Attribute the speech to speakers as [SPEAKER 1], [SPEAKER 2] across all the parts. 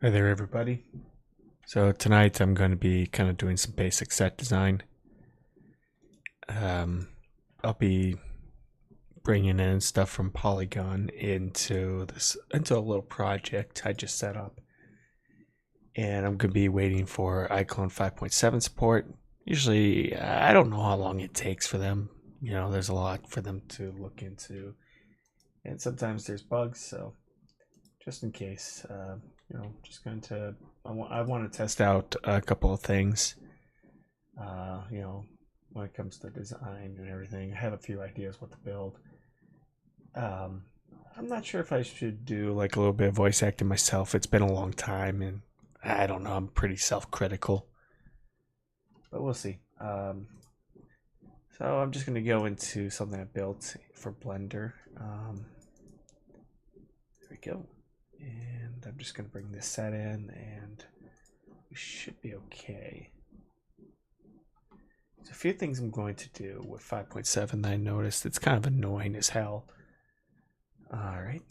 [SPEAKER 1] Hi there, everybody. So tonight I'm going to be kind of doing some basic set design. Um, I'll be bringing in stuff from Poliigon into a little project I just set up, and I'm going to be waiting for iclone 5.7 support. Usually, I don't know how long it takes for them. There's a lot for them to look into, and sometimes there's bugs. So just in case, just going to I want to test out a couple of things. When it comes to design and everything, I have a few ideas what to build. Um, I'm not sure if I should do like a little bit of voice acting myself. It's been a long time, and I don't know. I'm pretty self-critical, but we'll see. So I'm just gonna go into something I built for Blender. There we go, and I'm just gonna bring this set in, and we should be okay. There's a few things I'm going to do with 5.7 that I noticed. It's kind of annoying as hell. All right.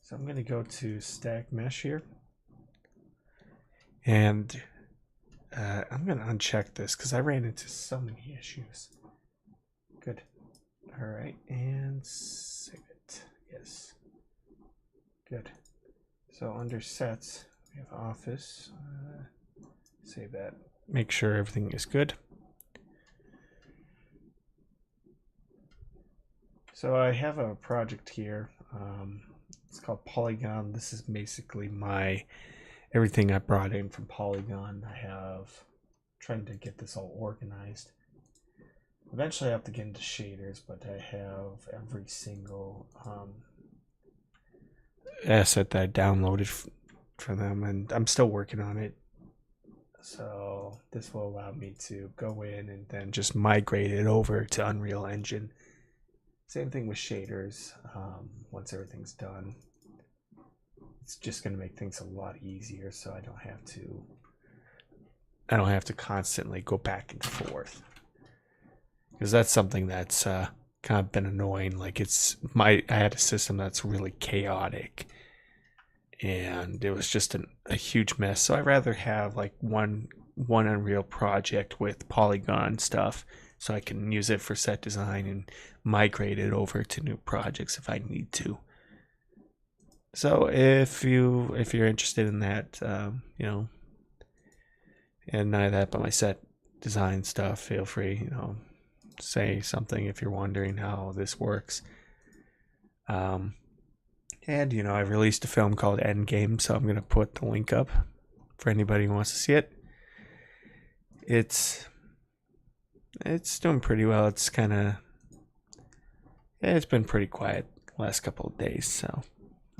[SPEAKER 1] So I'm going to go to stack mesh here. And I'm going to uncheck this because I ran into so many issues. Good. All right. And save it. Yes. Good. So under sets, we have office. Save that. Make sure everything is good. So I have a project here. It's called Poliigon. This is basically everything I brought in from Poliigon. I have trying to get this all organized. Eventually I have to get into shaders, but I have every single asset that I downloaded for them, and I'm still working on it. So this will allow me to go in and then just migrate it over to Unreal Engine. Same thing with shaders. Once everything's done, it's just going to make things a lot easier, so I don't have to constantly go back and forth, because that's something that's kind of been annoying. Like I had a system that's really chaotic, and it was just a huge mess. So I rather have like one Unreal project with Polygon stuff, so I can use it for set design and migrate it over to new projects if I need to. So if you're interested in that, and none of that but my set design stuff, feel free, say something if you're wondering how this works. And I released a film called Endgame, so I'm gonna put the link up for anybody who wants to see it. It's doing pretty well. It's kind of it's been pretty quiet last couple of days, so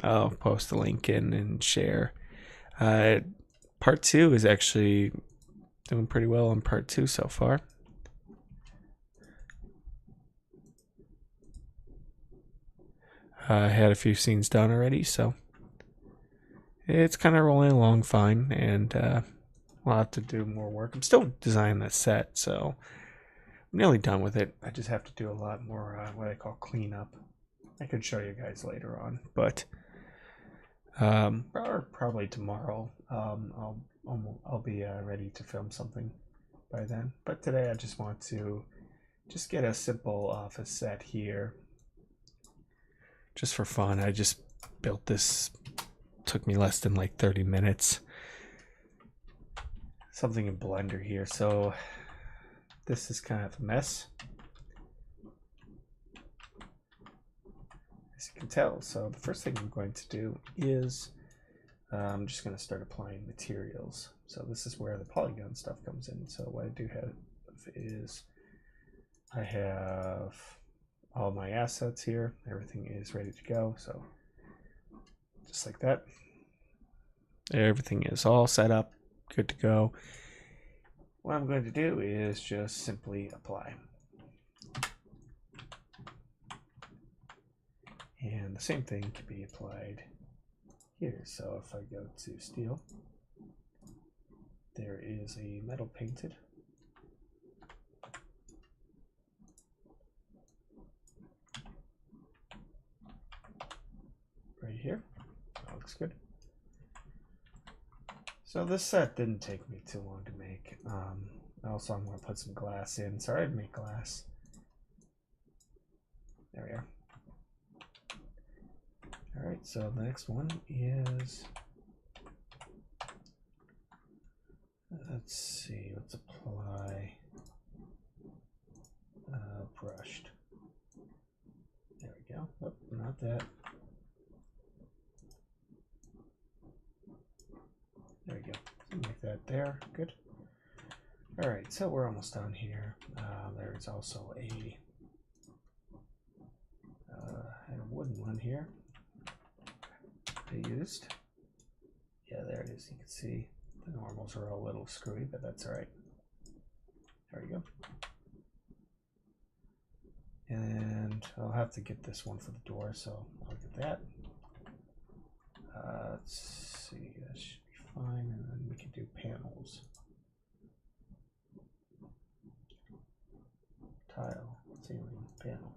[SPEAKER 1] I'll post the link in and share. Part two is actually doing pretty well on part two so far. I had a few scenes done already, so it's kind of rolling along fine, and I'll have to do more work. I'm still designing that set, so I'm nearly done with it. I just have to do a lot more what I call cleanup. I could show you guys later on, but or probably tomorrow. I'll be ready to film something by then. But today I just want to just get a simple office set here, just for fun. I just built this. Took me less than like 30 minutes. Something in Blender here. So this is kind of a mess, as you can tell. So the first thing I'm going to do is I'm just going to start applying materials. So this is where the polygon stuff comes in. So what I do have is I have all my assets here. Everything is ready to go. So just like that. Everything is all set up, good to go. What I'm going to do is just simply apply. And the same thing can be applied here. So if I go to steel, there is a metal painted. here. That looks good. So this set didn't take me too long to make. Also, I'm going to put some glass in. Sorry, I'd make glass. There we are. All right, so the next one is, let's see, let's apply brushed. There we go. Oh, not that. There we go. Make that there. Good. All right, so we're almost done here. There is also a wooden one here I used. Yeah, there it is. You can see the normals are a little screwy, but that's all right. There we go. And I'll have to get this one for the door, so I'll get that. Let's see, that should be fine, and then we can do panels. Tile, ceiling, panel.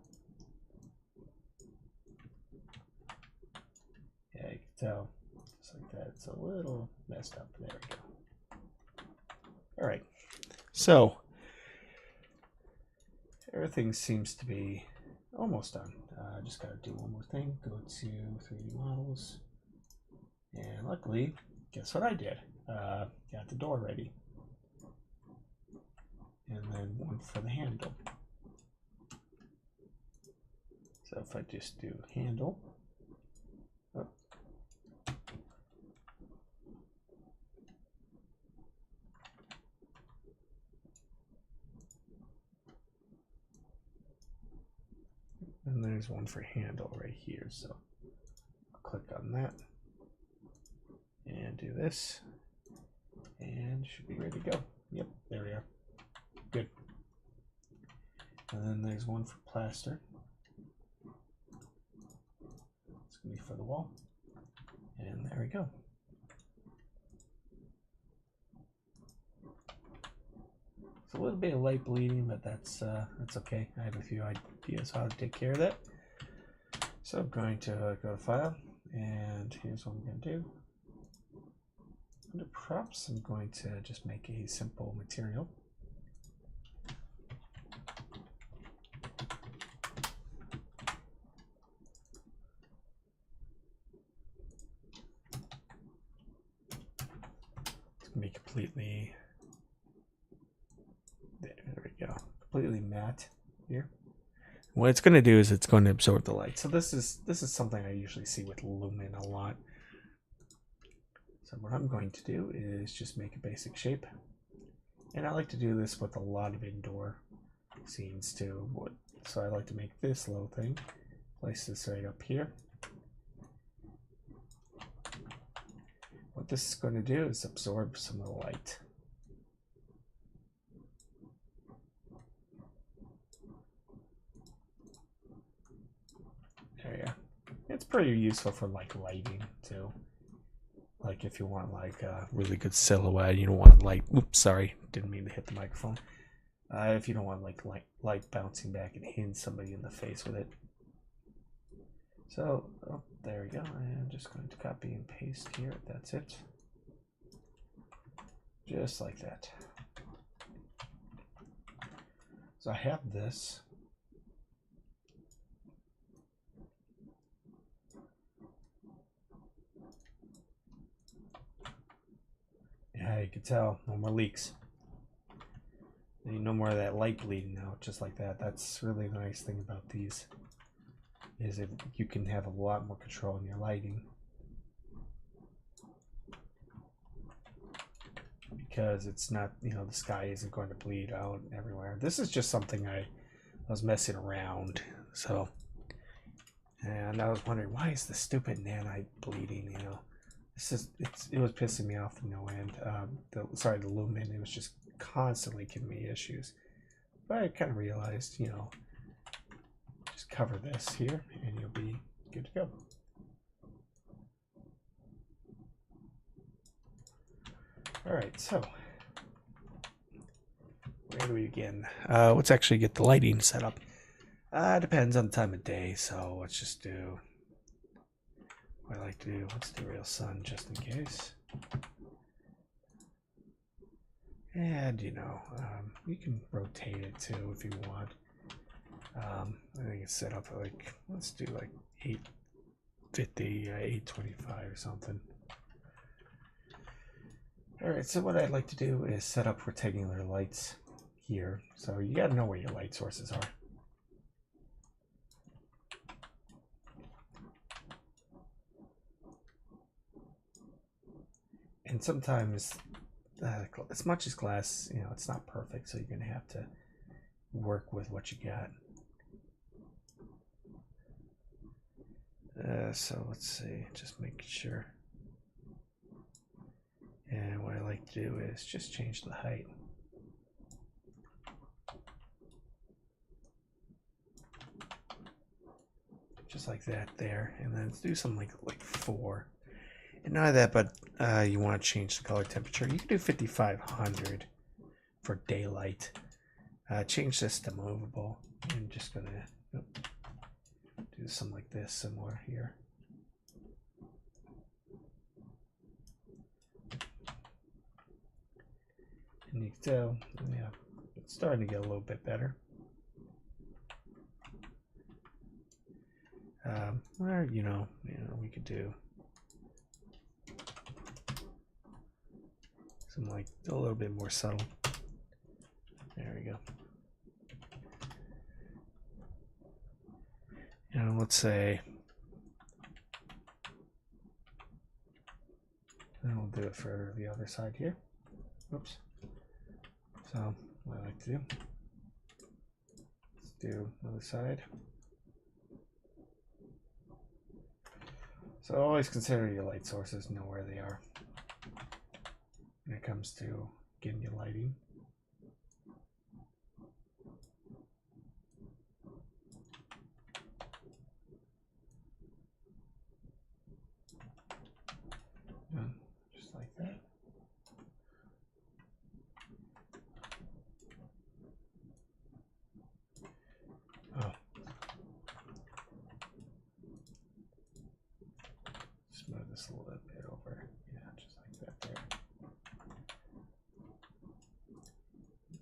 [SPEAKER 1] Yeah, you can tell, just like that. It's a little messed up. There we go. All right, so everything seems to be almost done. I just got to do one more thing. Go to 3D models. And luckily, guess what I did? Got the door ready. And then one for the handle. So if I just do handle. Oh. And there's one for handle right here. So I'll click on that. And do this, and should be ready to go. Yep, there we are. Good. And then there's one for plaster. It's gonna be for the wall. And there we go. It's a little bit of light bleeding, but that's okay. I have a few ideas how to take care of that. So I'm going to go to File, and here's what I'm going to do. Under props, I'm going to just make a simple material. It's going to be completely, there we go, completely matte here. What it's going to do is it's going to absorb the light. So this is something I usually see with Lumen a lot. So what I'm going to do is just make a basic shape. And I like to do this with a lot of indoor scenes too. So I like to make this little thing, place this right up here. What this is going to do is absorb some of the light. There you go. It's pretty useful for like lighting too. Like if you want like a really good silhouette, you don't want light. Oops, sorry, didn't mean to hit the microphone. If you don't want like light bouncing back and hitting somebody in the face with it. So oh, there we go. I'm just going to copy and paste here. That's it. Just like that. So I have this. Yeah, you can tell, no more leaks. No more of that light bleeding out, just like that. That's really the nice thing about these, is that you can have a lot more control in your lighting. Because it's not, you know, the sky isn't going to bleed out everywhere. This is just something I was messing around, so. And I was wondering, why is the stupid nanite bleeding, you know? It was pissing me off to no end. The Lumen, it was just constantly giving me issues. But I kind of realized, you know, just cover this here and you'll be good to go. All right, so where do we begin? Let's actually get the lighting set up. Depends on the time of day, so let's just do. what I like to do, let's do real sun just in case. And you know, you can rotate it too if you want. I think it's set up at like, let's do like 850, 825 or something. Alright, so what I'd like to do is set up rectangular lights here. So you gotta know where your light sources are. And sometimes, as much as glass, you know, it's not perfect, so you're gonna have to work with what you got. So let's see, just making sure. And what I like to do is just change the height. Just like that there, and then let's do something like 4. And not that, but you want to change the color temperature. You can do 5500 for daylight. Change this to movable. I'm just gonna do something like this, similar here. And you can tell, yeah, it's starting to get a little bit better. Or you know, we could do something like a little bit more subtle. There we go. And let's say, and we'll do it for the other side here. Oops. So what I like to do, let's do other side. So always consider your light sources, know where they are when it comes to getting your lighting. Just like that. Oh. Smooth this a little bit over. Yeah, just like that there.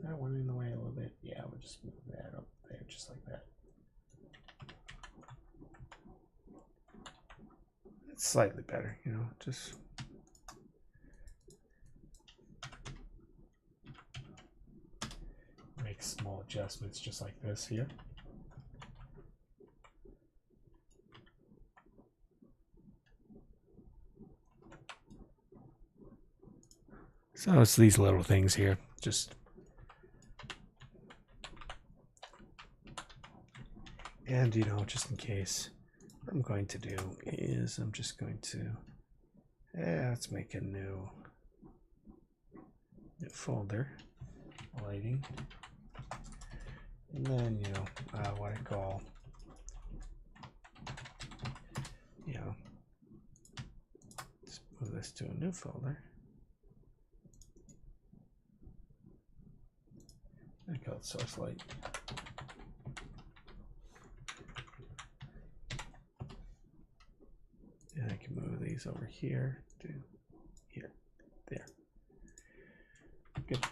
[SPEAKER 1] That went in the way a little bit. Yeah, we'll just move that up there, just like that. It's slightly better, you know, just make small adjustments just like this here. So it's these little things here, just. And, you know, just in case, what I'm going to do is I'm just going to, let's make a new folder, lighting. And then, you know, what I call, you know, let's move this to a new folder. I call it source light. And I can move these over here to here, there. Good.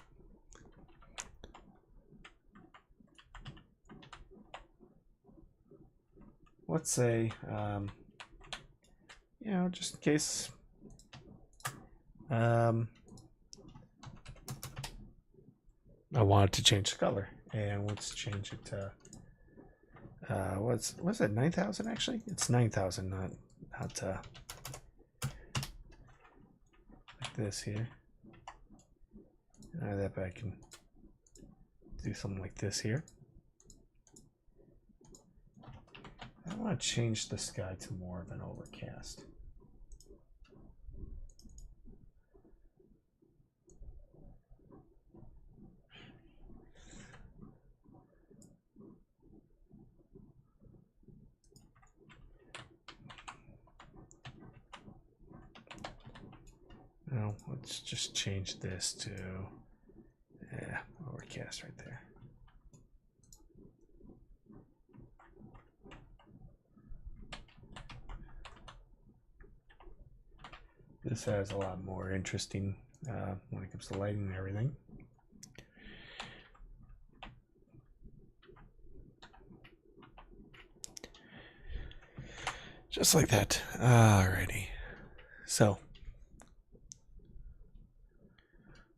[SPEAKER 1] Let's say, you know, just in case, I wanted to change the color, and let's change it to, what's it, 9,000 actually? It's 9,000, not like this here. That, but I can do something like this here. I want to change the sky to more of an overcast. Now let's just change this to overcast right there. This has a lot more interesting when it comes to lighting and everything. Just like that. Alrighty. So,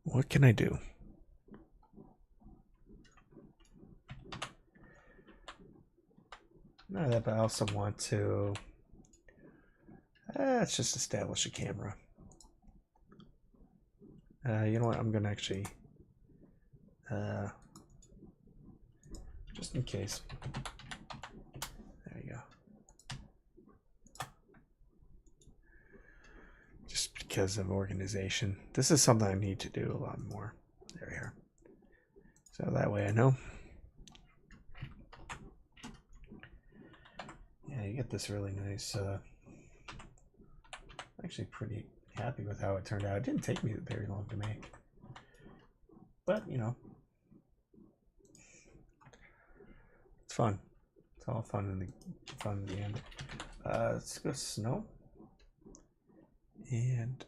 [SPEAKER 1] what can I do? Not that, but I also want to. Let's just establish a camera. You know what? I'm gonna actually, just in case. There you go. Just because of organization, this is something I need to do a lot more. There we are. So that way I know. Yeah, you get this really nice. Actually, pretty happy with how it turned out. It didn't take me very long to make, but you know, it's fun. It's all fun in the end. Let's go snow, and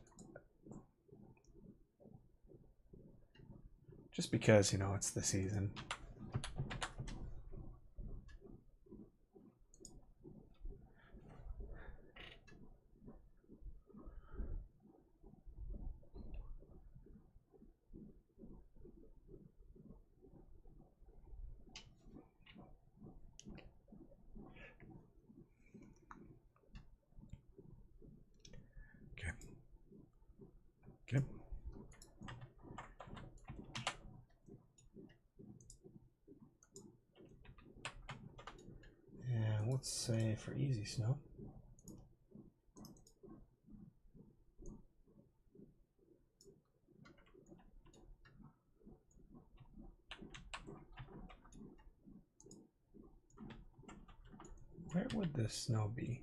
[SPEAKER 1] just because, you know, it's the season. Okay. And let's say for easy snow. Where would this snow be?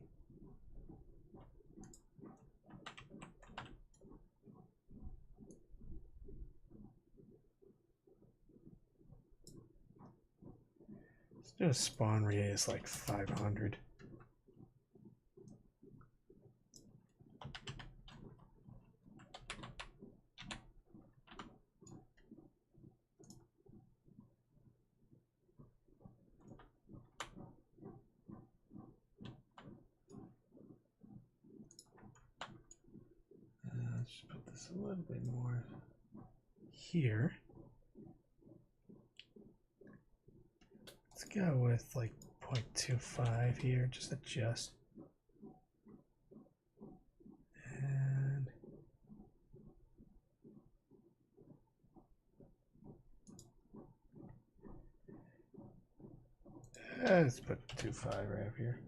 [SPEAKER 1] Let's do a spawn radius like 500. Let's put this a little bit more here. Let's go with like 0.25 here, just adjust. And let's put 2.5 right up here.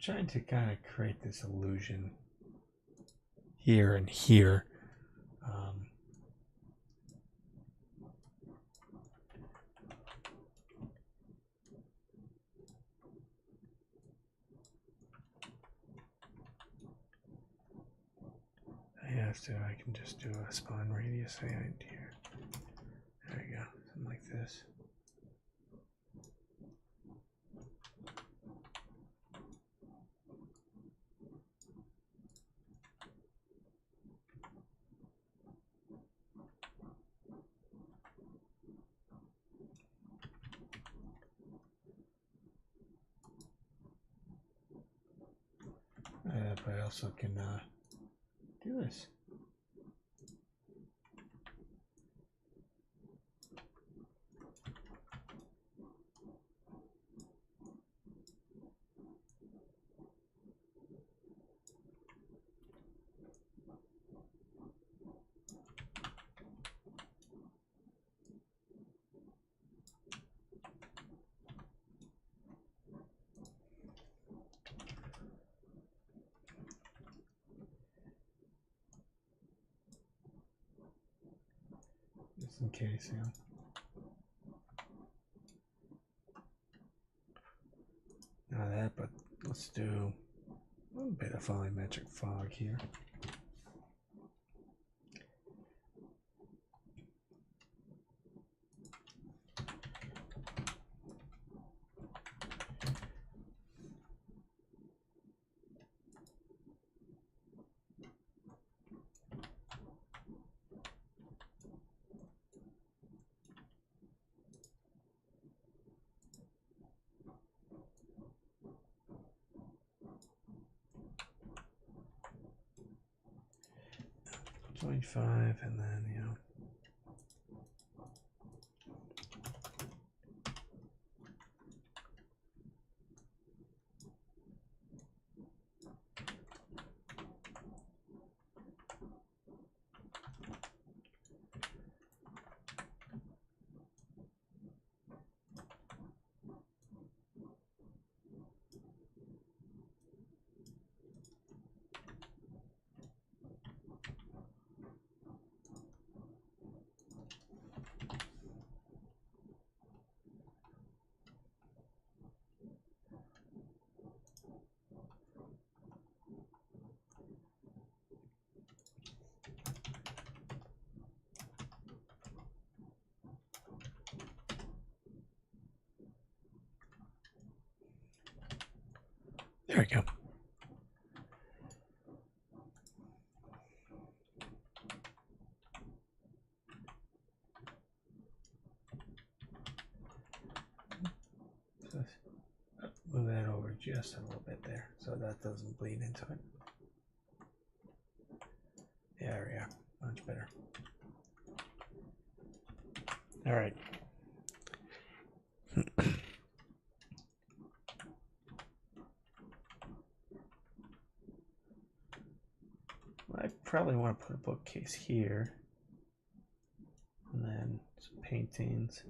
[SPEAKER 1] Trying to kind of create this illusion here and here. I can just do a spawn radius behind here. There you go, something like this. But I also can do this. Just in case, yeah. Not that, but let's do a little bit of volumetric fog here. 0.5, and then, you know. There we go. Move that over just a little bit there so that doesn't bleed into it. There we are. Much better. All right. I probably want to put a bookcase here. And then some paintings.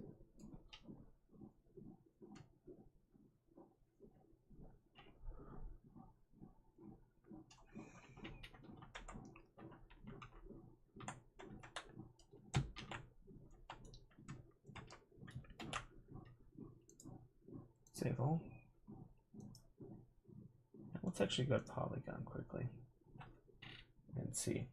[SPEAKER 1] Save all. Let's actually go to Poliigon quickly and see.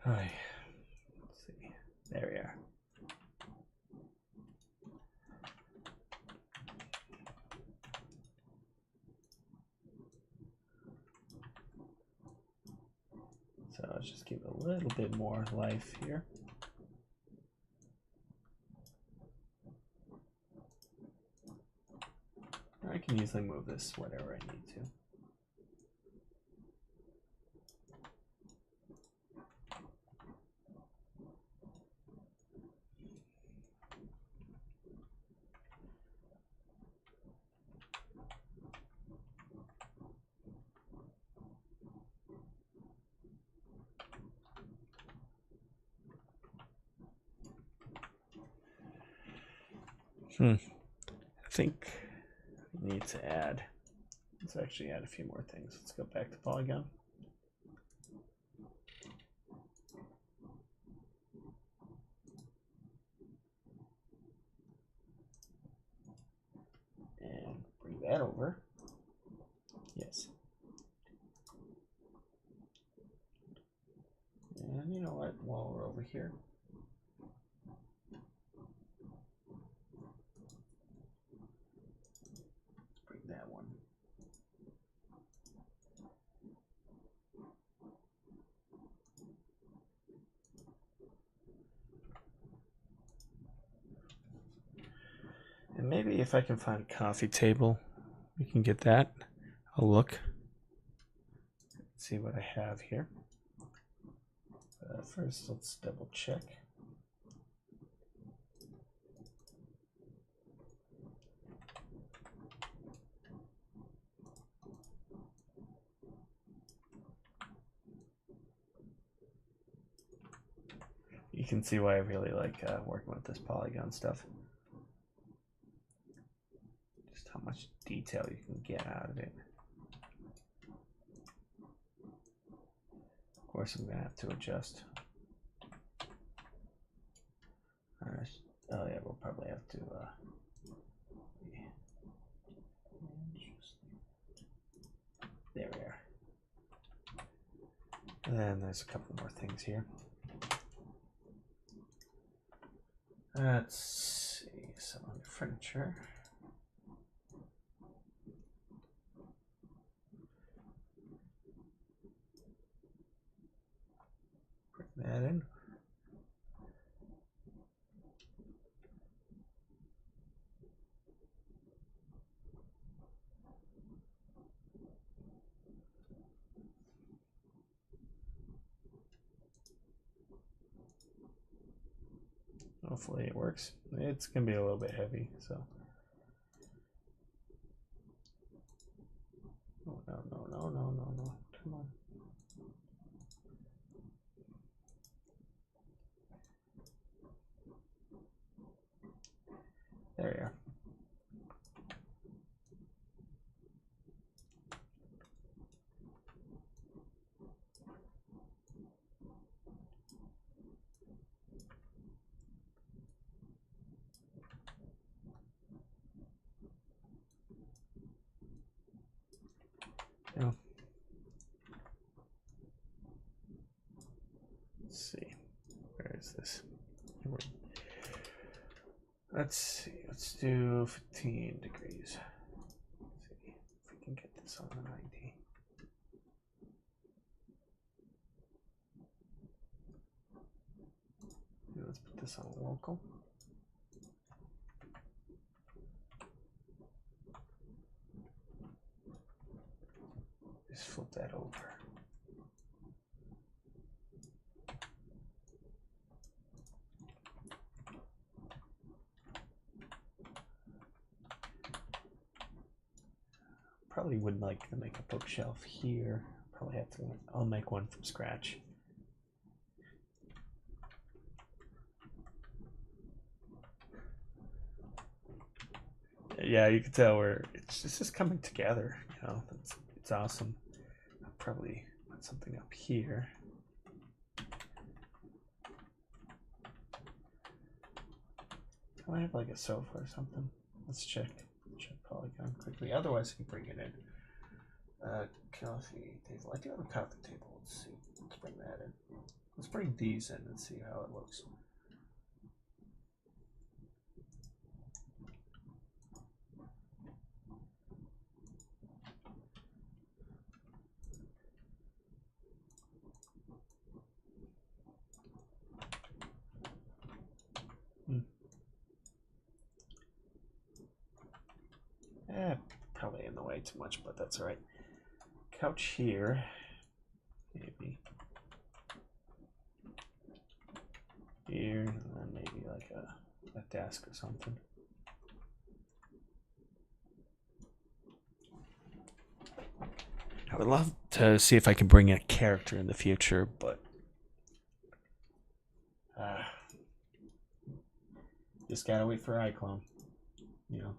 [SPEAKER 1] Hi. Let's see. There we are. So let's just give it a little bit more life here. I can easily move this whatever I need to. I think we need to add, let's actually add a few more things. Let's go back to Poliigon. And bring that over. Yes. And you know what, while we're over here, that one. And maybe if I can find a coffee table, we can get that. I'll look. Let's see what I have here. First, let's double check. You can see why I really like working with this Poliigon stuff. Just how much detail you can get out of it. Of course, I'm going to have to adjust. Oh yeah, we'll probably have to there we are. And then there's a couple more things here. Let's see, some other furniture. Bring that in. Hopefully it works. It's gonna be a little bit heavy, so. Oh, no. Come on. There we are. Yeah. Let's see. Where is this? Let's see. Let's do 15 degrees. Let's see if we can get this on the 90. Let's put this on local. Just flip that over. Probably would like to make a bookshelf here. Probably have to. I'll make one from scratch. Yeah, you can tell it's just coming together. You know, it's awesome. I'll probably put something up here. Do I have like a sofa or something? Let's check Poliigon quickly. Otherwise, I can bring it in. Coffee table. I do have a coffee table. Let's see. Let's bring that in. Let's bring these in and see how it looks. Probably in the way too much, but that's all right. Couch here, maybe here, and then maybe like a desk or something. I would love to see if I can bring in a character in the future, but just gotta wait for iclone, you know.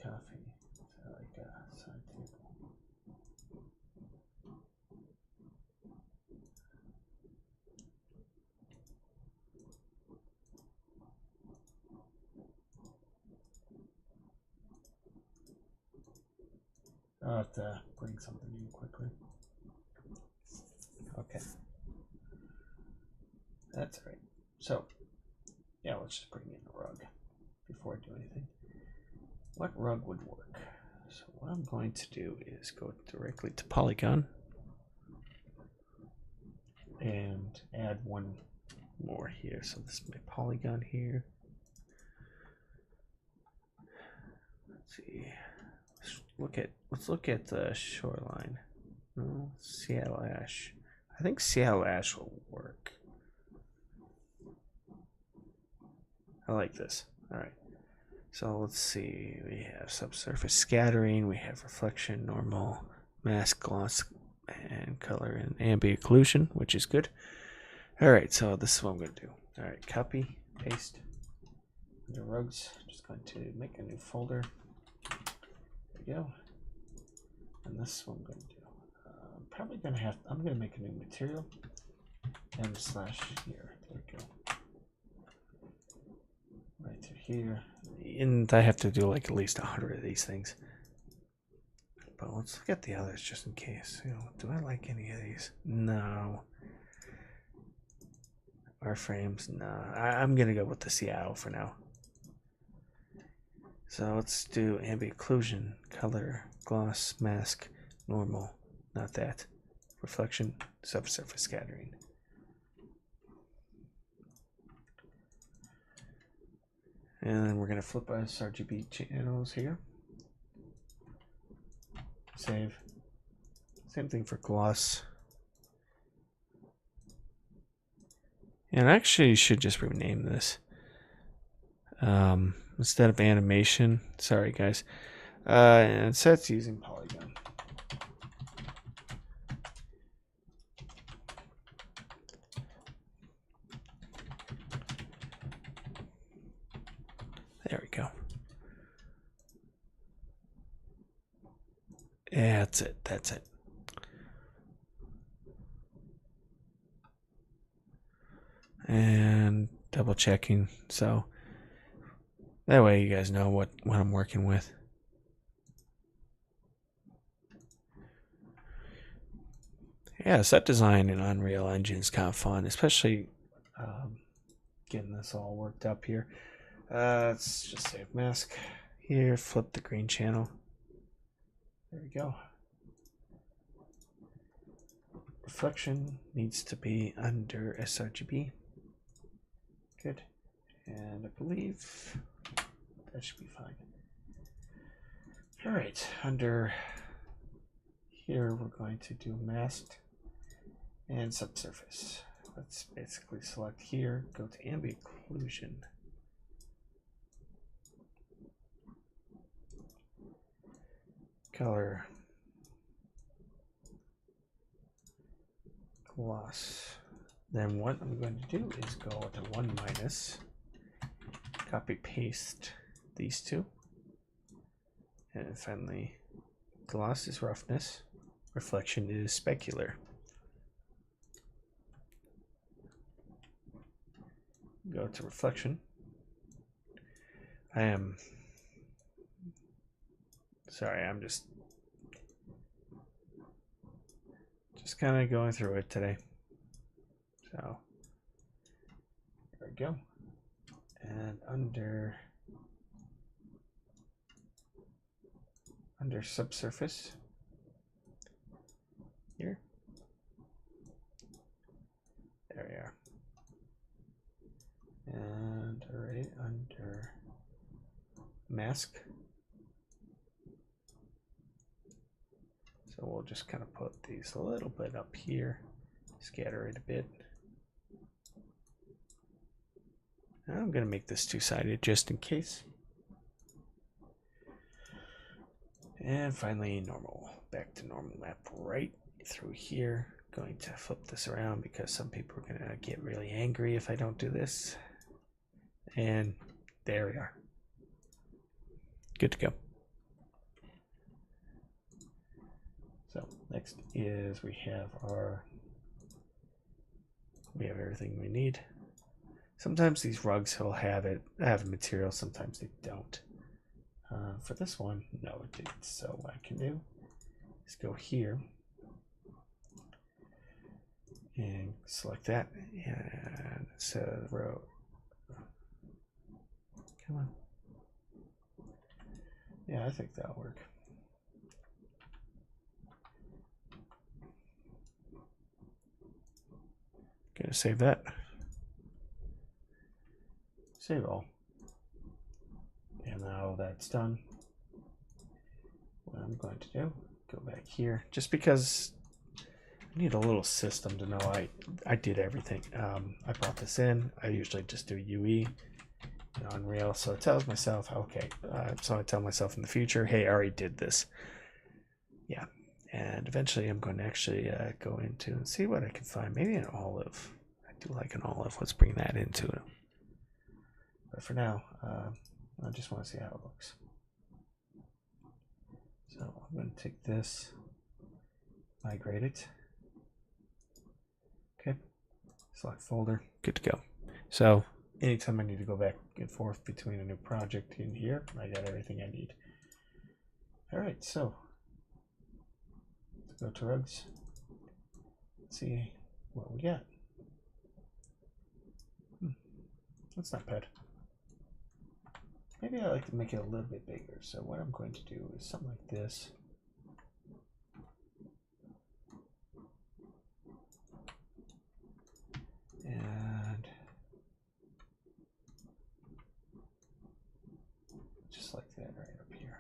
[SPEAKER 1] Coffee, so like a side table. I'll have to bring something in quickly. Okay. That's all right. So, yeah, let's just bring in a rug before I do anything. What rug would work? So what I'm going to do is go directly to Poliigon and add one more here. So this is my Poliigon here. Let's see. Let's look at the shoreline. No, Seattle Ash. I think Seattle Ash will work. I like this. All right. So let's see. We have subsurface scattering. We have reflection, normal, mask, gloss, and color and ambient occlusion, which is good. All right. So this is what I'm going to do. All right. Copy, paste. Under rugs. Just going to make a new folder. There we go. And this is what I'm going to do. I'm probably going to I'm going to make a new material. M/here. There we go. here. And I have to do like at least 100 of these things. But let's look at the others just in case. You know, do I like any of these? No. Our frames, no. I'm gonna go with the Seattle for now. So let's do ambient occlusion, color, gloss, mask, normal, not that. Reflection, subsurface scattering. And then we're gonna flip us RGB channels here. Save. Same thing for gloss. And I actually should just rename this. Instead of animation, sorry guys. Instead it's using Poliigon. There we go. Yeah, that's it. That's it. And double checking, so that way you guys know what I'm working with. Yeah, set design in Unreal Engine is kind of fun, especially getting this all worked up here. Let's just save mask here, flip the green channel. There we go. Reflection needs to be under sRGB. Good. And I believe that should be fine. All right, under here we're going to do masked and subsurface. Let's basically select here, go to ambient occlusion. Color. Gloss. Then what I'm going to do is go to 1 minus, copy paste these two, and finally gloss is roughness, reflection is specular. Go to reflection. I'm just kind of going through it today. So there we go. And under subsurface here. There we are. And right under mask. So we'll just kind of put these a little bit up here, scatter it a bit. I'm going to make this two-sided just in case. And finally, normal. Back to normal map right through here. Going to flip this around because some people are going to get really angry if I don't do this. And there we are. Good to go. So next is we have everything we need. Sometimes these rugs will have material, sometimes they don't. For this one, no it didn't. So what I can do is go here and select that and set a row. Come on. Yeah, I think that'll work. Gonna save that. Save all. And now that's done, what I'm going to do, go back here, just because I need a little system to know I did everything. I brought this in. I usually just do UE in Unreal, so it tells myself, okay, so I tell myself in the future, hey, I already did this. Yeah. And eventually I'm going to actually go into and see what I can find. Maybe an olive. I do like an olive. Let's bring that into it. But for now, I just want to see how it looks. So I'm going to take this, migrate it. Okay. Select folder. Good to go. So anytime I need to go back and forth between a new project in here, I got everything I need. All right, so let's go to rugs. Let's see what we got. That's not bad. Maybe I like to make it a little bit bigger. So what I'm going to do is something like this. And just like that right up here.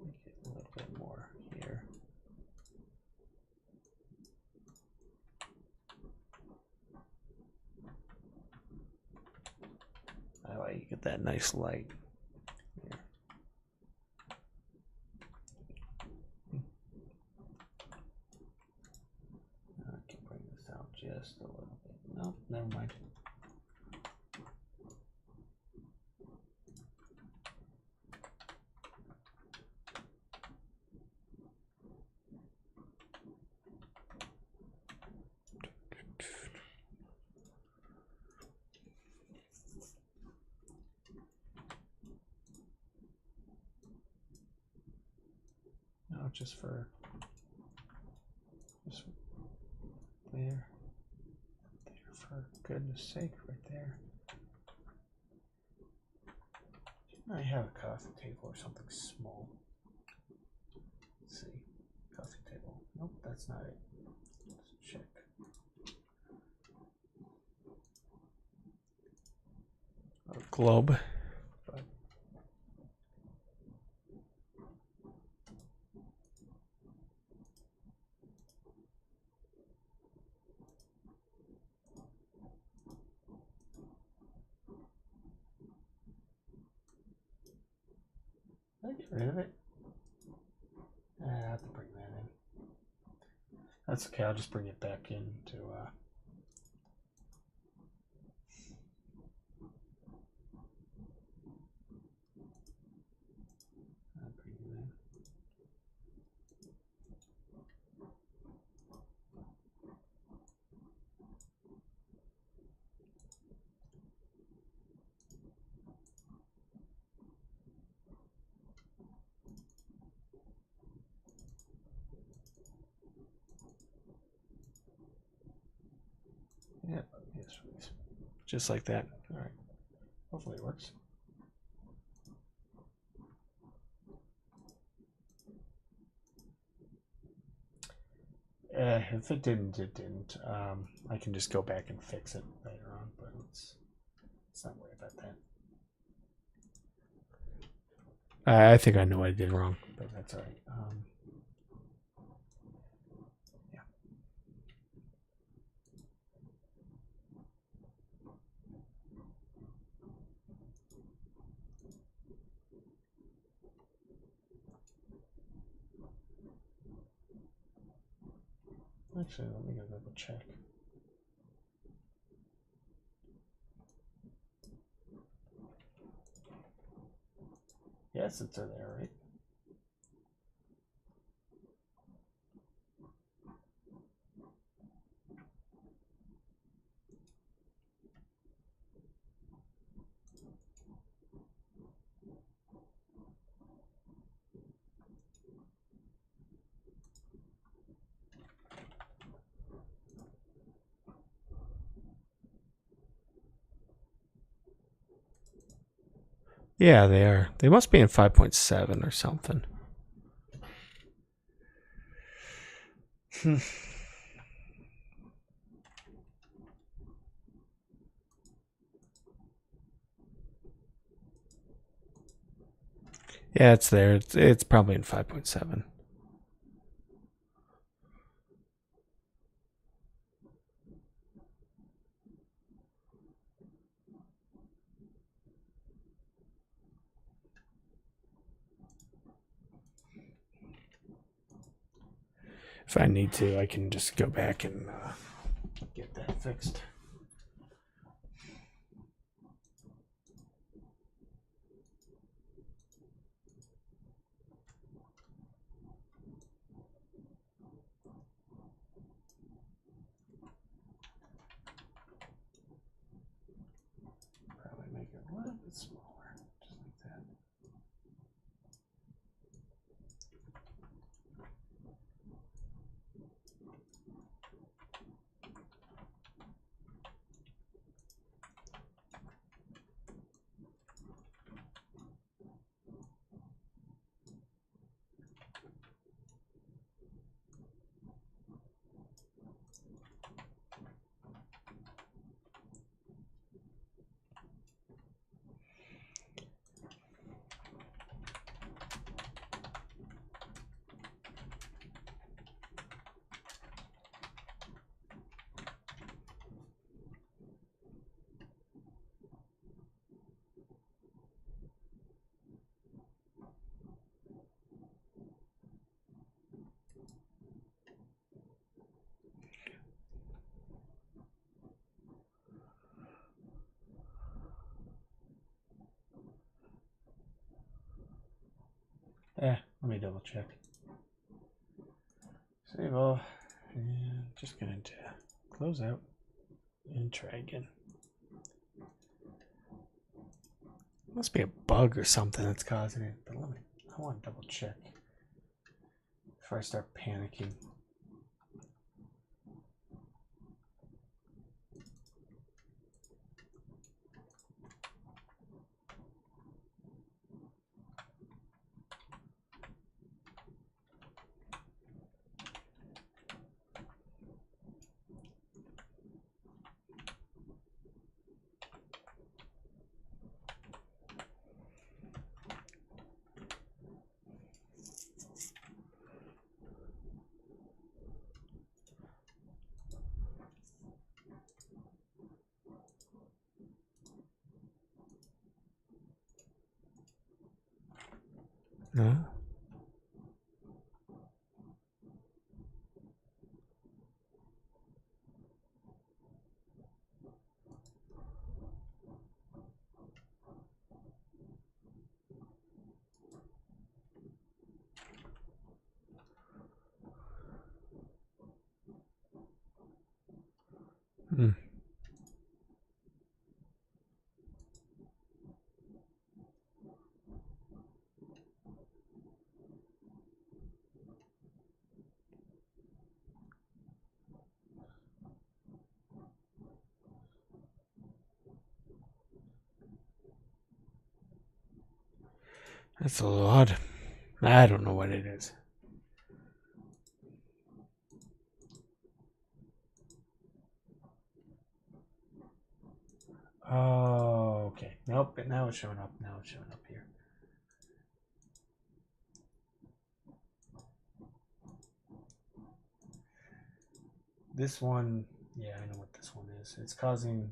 [SPEAKER 1] Make it a little bit more here. That way you get that nice light. Here. I can bring this out just a little bit. No, never mind. No, just there, for goodness sake, right there. I have a coffee table or something small. Let's see, coffee table. Nope, that's not it. Let's check. A globe. But did I get rid of it? I have to bring that in. That's okay, I'll just bring it back into I'll bring it in. Yeah, yes, please. Just like that. All right. Hopefully it works. If it didn't, it didn't. I can just go back and fix it later on, but let's not worry about that. I think I know what I did wrong, but that's all right. Yeah. Actually, let me go double check. Yes, it's in there, right? Yeah, they are. They must be in 5.7 or something. Yeah, it's there. It's probably in 5.7. If I need to, I can just go back and get that fixed. bit smaller, just like that. Let me double check. Save all. And just going to close out and try again. Must be a bug or something that's causing it, but I want to double check before I start panicking. No? Hmm. That's a little odd. I don't know what it is. Oh, okay. Nope, but now it's showing up. Now it's showing up here. This one, yeah, I know what this one is. It's causing,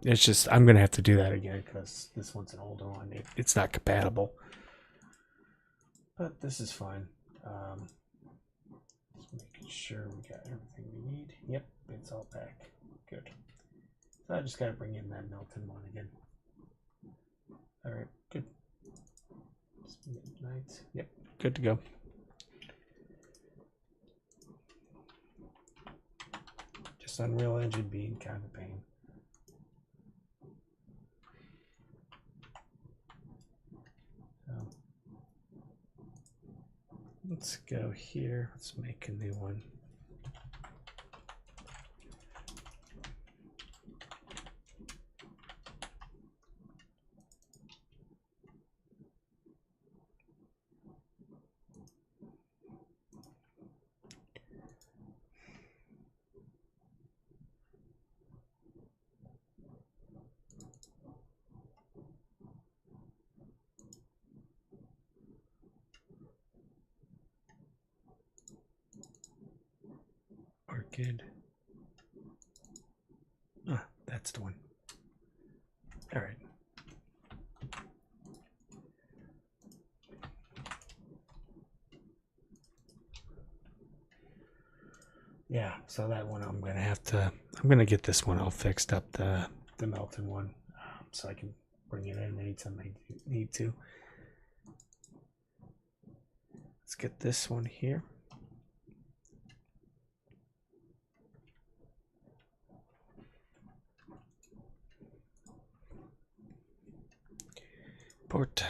[SPEAKER 1] it's just, I'm going to have to do that again because this one's an older one. It's not compatible. But this is fine. Just making sure we got everything we need. Yep, it's all back. Good. So I just got to bring in that melted one again. All right, good. It's midnight. Yep, good to go. Just Unreal Engine being kind of a pain. So let's go here. Let's make a new one. Orchid. Ah, that's the one. All right. Yeah, so that one I'm gonna get this one all fixed up, the melted one, so I can bring it in anytime I need to. Let's get this one here. Port.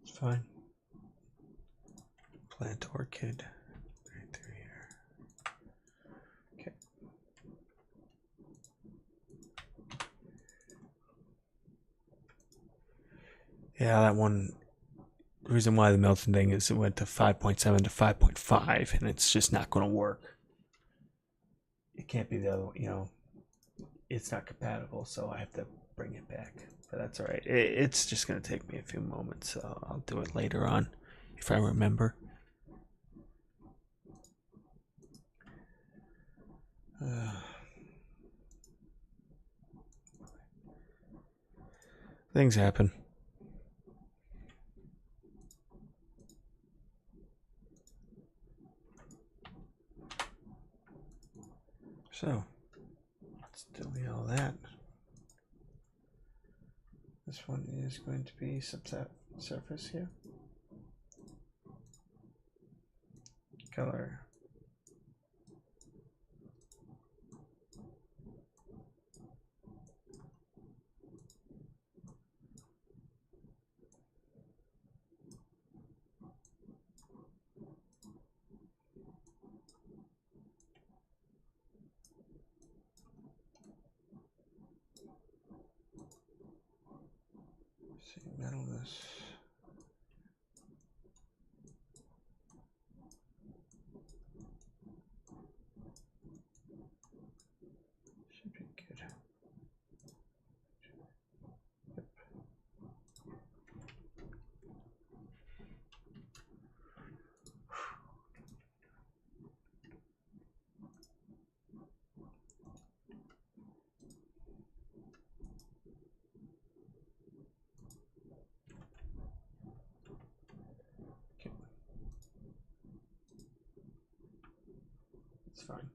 [SPEAKER 1] It's fine. Plant orchid right through here. Okay. Yeah, that one. The reason why the melting thing is it went to 5.7 to 5.5, and it's just not going to work. It can't be the other, you know, it's not compatible, so I have to bring it back. But that's all right. It's just going to take me a few moments, so I'll do it later on if I remember. Things happen. So, let's delete all that. This one is going to be subsurface here. Color. See, metalness. Should be good. Yep. Okay. It's fine.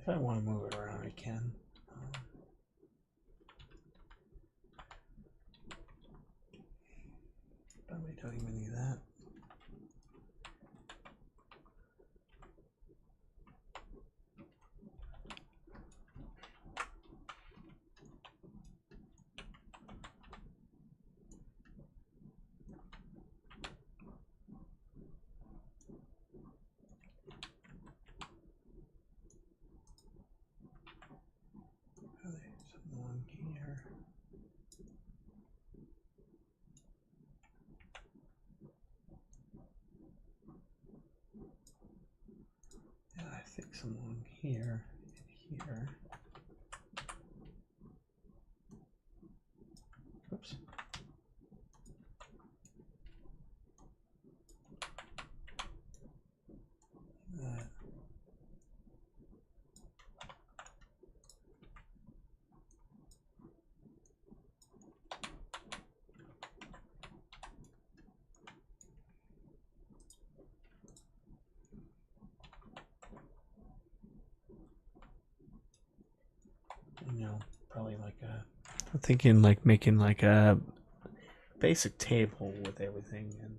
[SPEAKER 1] If I want to move it around, I can. But we don't even need that. Someone here. Yeah, I think someone here and here. Oops. I'm thinking like making like a basic table with everything and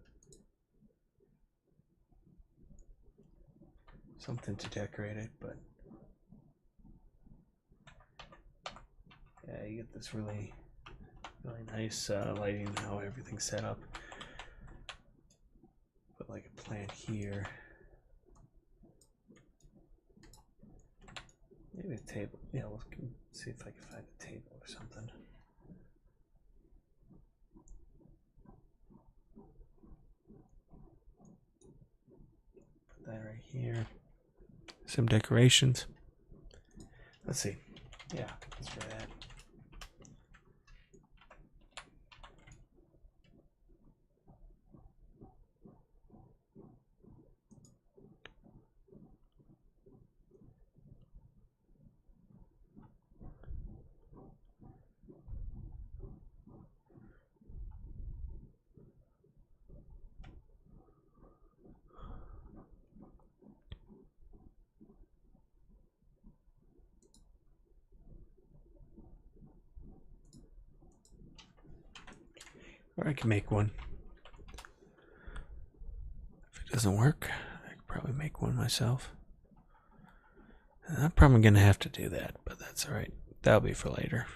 [SPEAKER 1] something to decorate it, but yeah, you get this really nice lighting and how everything's set up. Put like a plant here. Maybe a table. Yeah, we'll see if I can find a table or something. Put that right here. Some decorations. Let's see. Yeah, let's try that. Or I can make one. If it doesn't work, I could probably make one myself. And I'm probably going to have to do that, but that's alright. That'll be for later.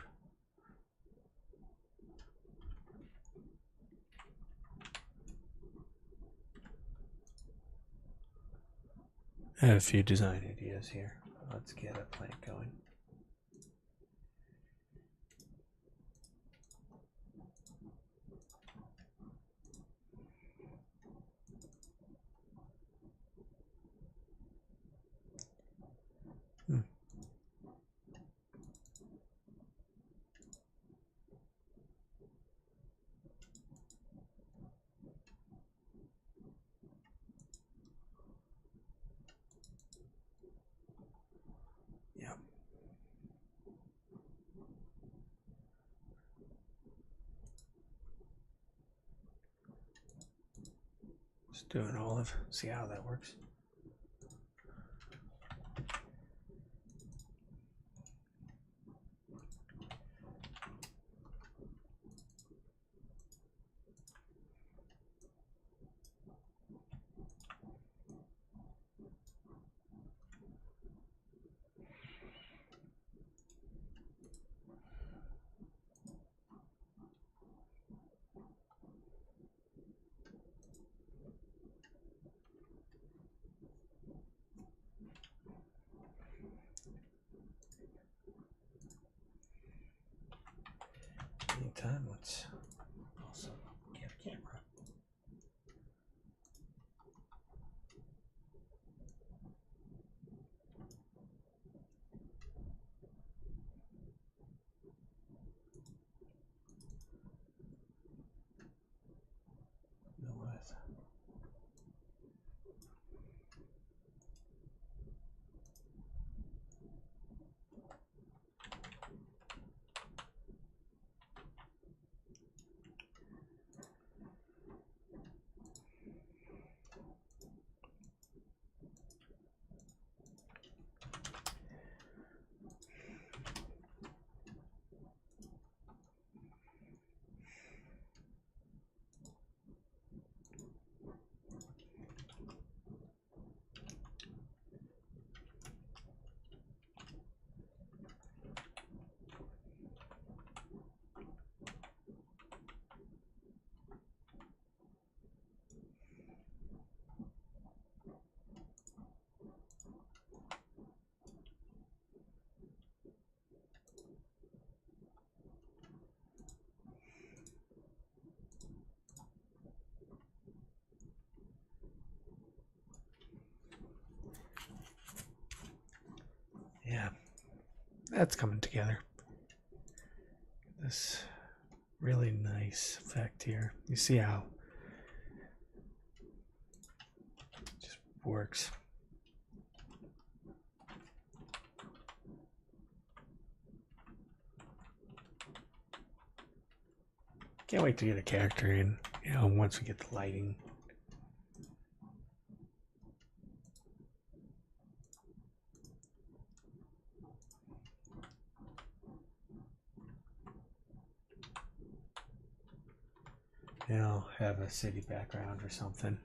[SPEAKER 1] I have a few design ideas here. Let's get a plant going. Yep. Just do an olive. See how that works. Meantime, let's also get a camera. No worries. Yeah, that's coming together. This really nice effect here. You see how it just works. Can't wait to get a character in, once we get the lighting. You know, have a city background or something.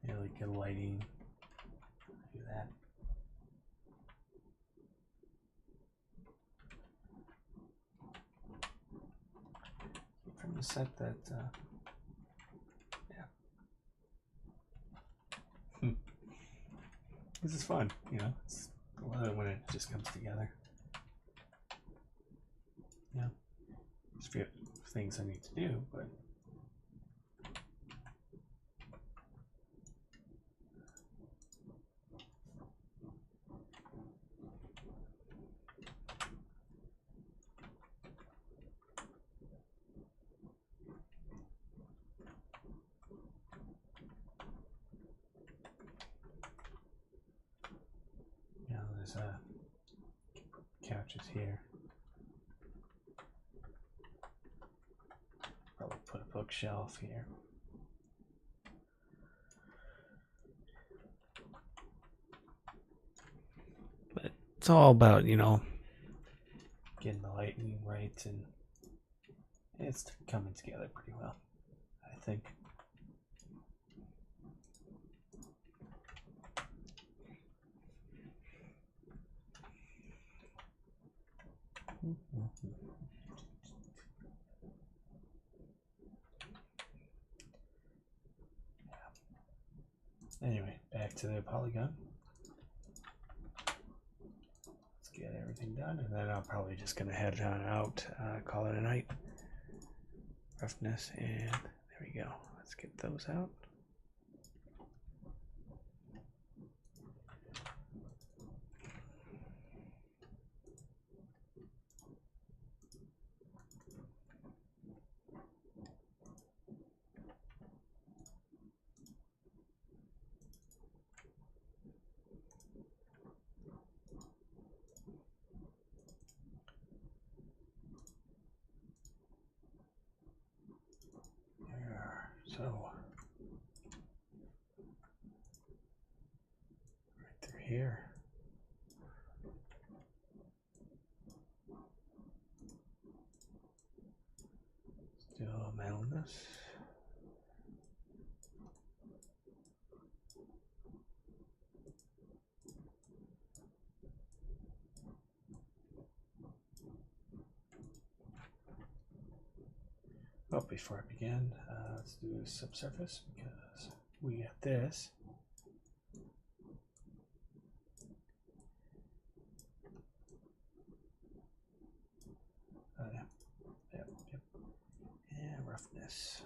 [SPEAKER 1] Yeah, like a lighting. Do that. From the set that, yeah. This is fun, you know. It's I love it when it just comes together. Yeah. There's a few things I need to do, but you know, there's couches here. Probably put a bookshelf here. But it's all about, you know, getting the lighting right, and it's coming together pretty well, I think. Anyway, back to the Poliigon. Let's get everything done, and then I'm probably just gonna head on out, call it a night. Roughness, and there we go. Let's get those out. So, right through here. Still metalness. Oh, before I begin, let's do subsurface because we got this. Oh yeah, yep. And roughness.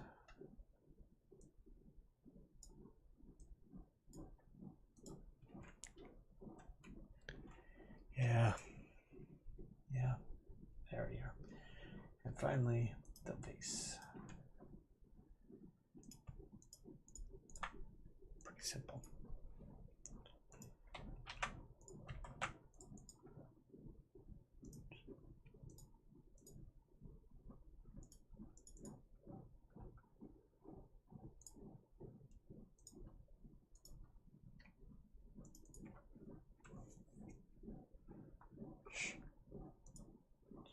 [SPEAKER 1] Yeah, there we are. And finally, the base. Pretty simple.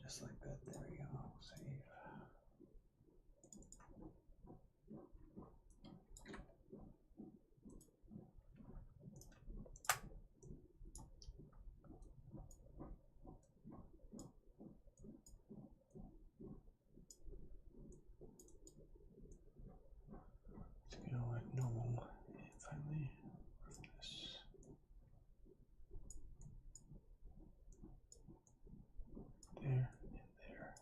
[SPEAKER 1] Just like that, there we go, save. Let's go with normal, and finally, roughness. There, and there.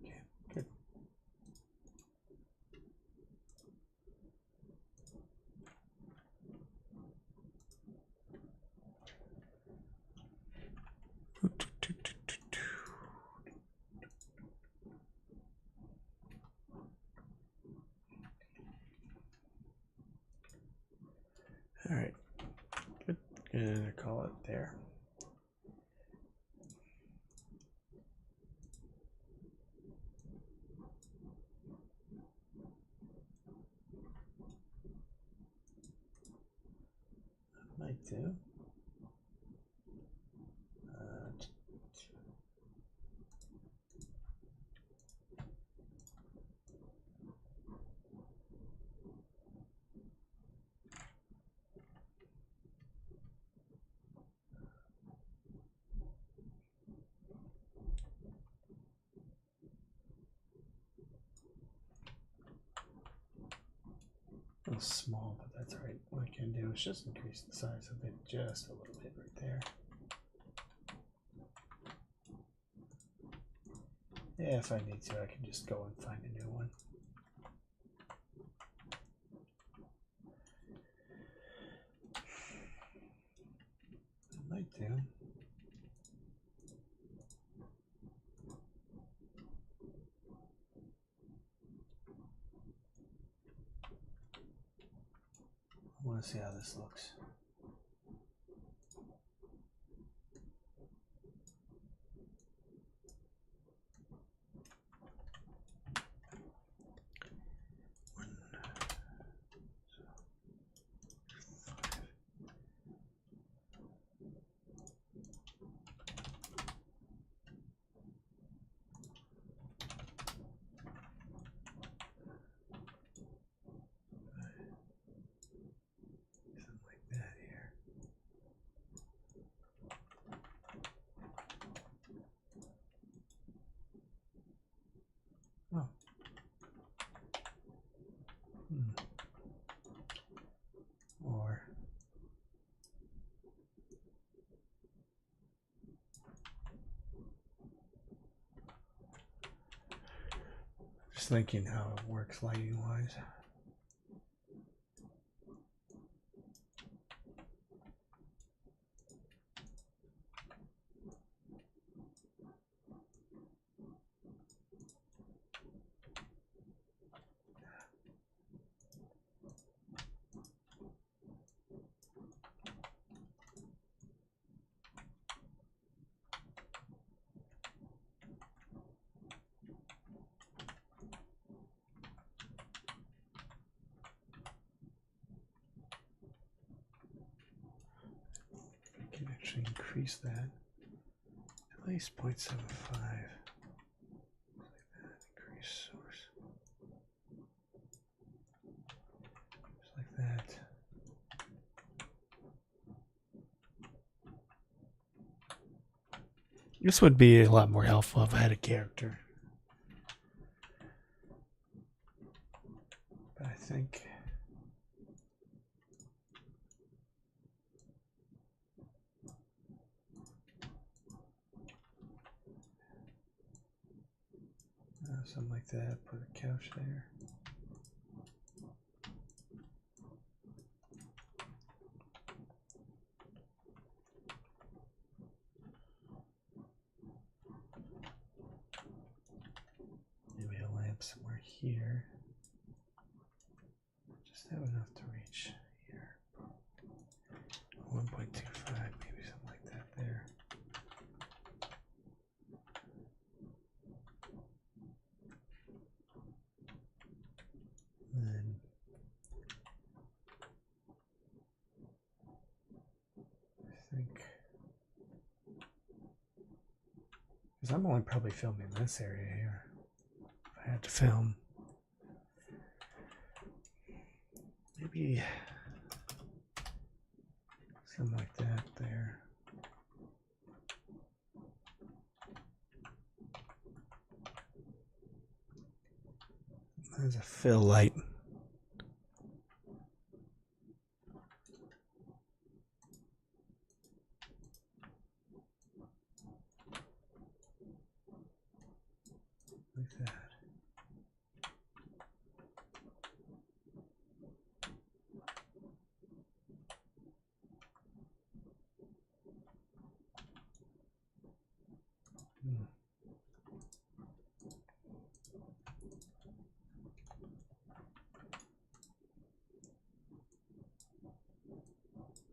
[SPEAKER 1] Okay, good. All right, good. And call it there. might do. A little small, but that's all right. What I can do is just increase the size of it just a little bit right there. Yeah, if I need to, I can just go and find a new one. It might do. I want to see how this looks. Or just thinking how it works lighting wise. Actually increase that at least 0.75. Like that. Increase source. Just like that. This would be a lot more helpful if I had a character. But I think something like that, put a couch there. Maybe a lamp somewhere here. Just have enough to reach here. 1.25, maybe something like that there. Then I think, because I'm only probably filming this area here. If I had to film, maybe something like that there. There's a fill light. Like that.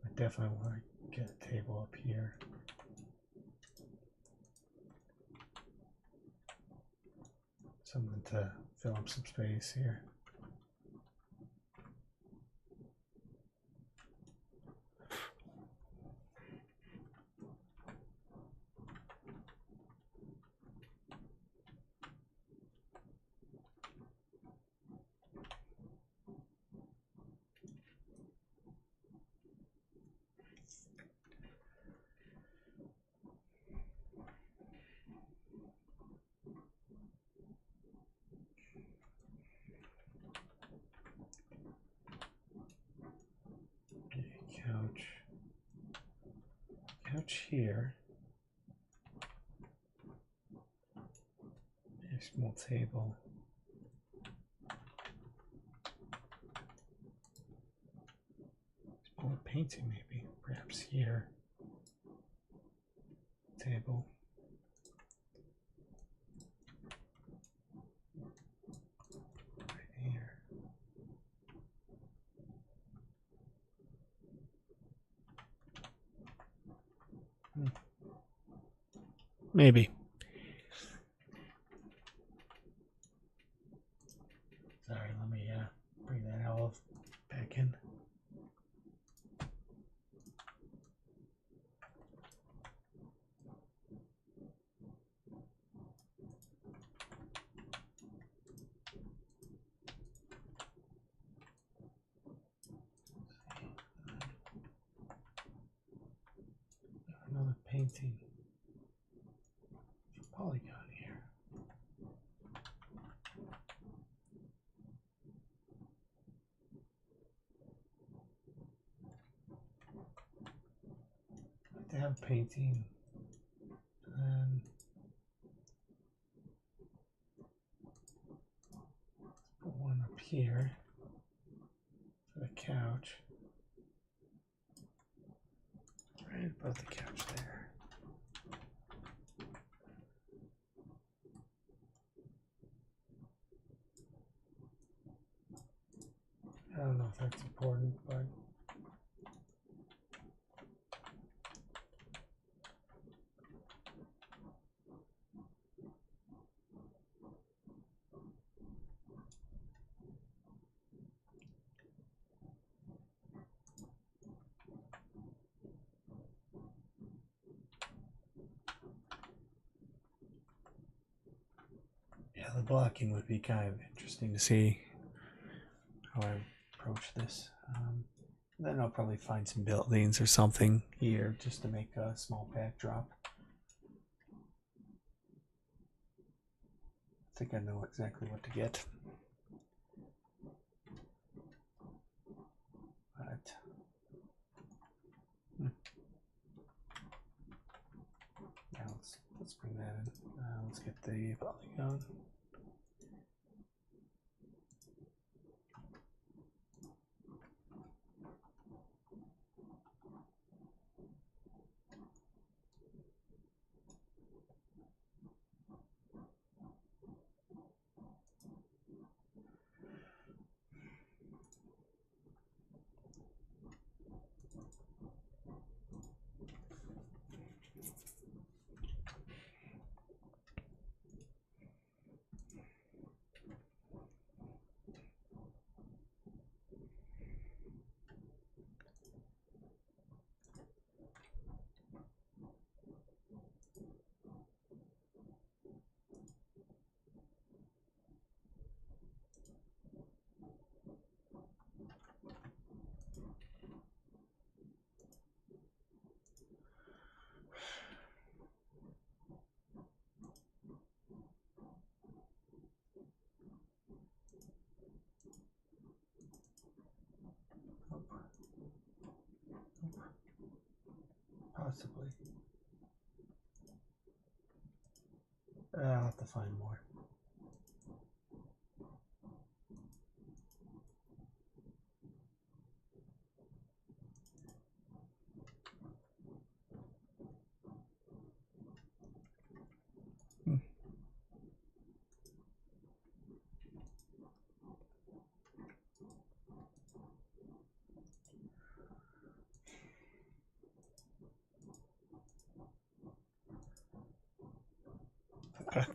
[SPEAKER 1] I definitely want to get a table up here. Something to fill up some space here. couch here. A small table. Small painting maybe, perhaps here. Table. Right here. Maybe. Sorry, let me bring that olive back in. Another painting. Poliigon here. I like to have a painting, and let's put one up here for the couch. Right above the couch there. I don't know if that's important, but yeah, the blocking would be kind of interesting to see how I approach this. Then I'll probably find some buildings or something here just to make a small backdrop. I think I know exactly what to get. But yeah, let's bring that in. Let's get the Poliigon. Possibly. I'll have to find more.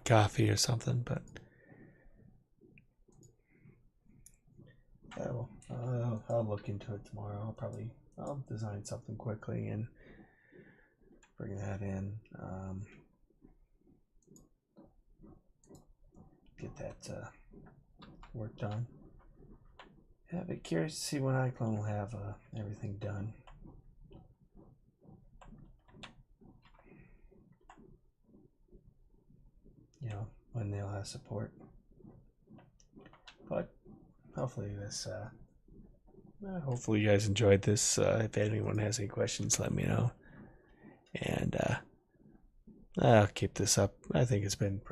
[SPEAKER 1] Coffee or something, but I'll look into it tomorrow. I'll design something quickly and bring that in. Get that work done. Yeah, I'd be curious to see when iclone will have everything done. You know, when they'll have support. But hopefully hopefully you guys enjoyed this. If anyone has any questions, let me know. And I'll keep this up. I think it's been pretty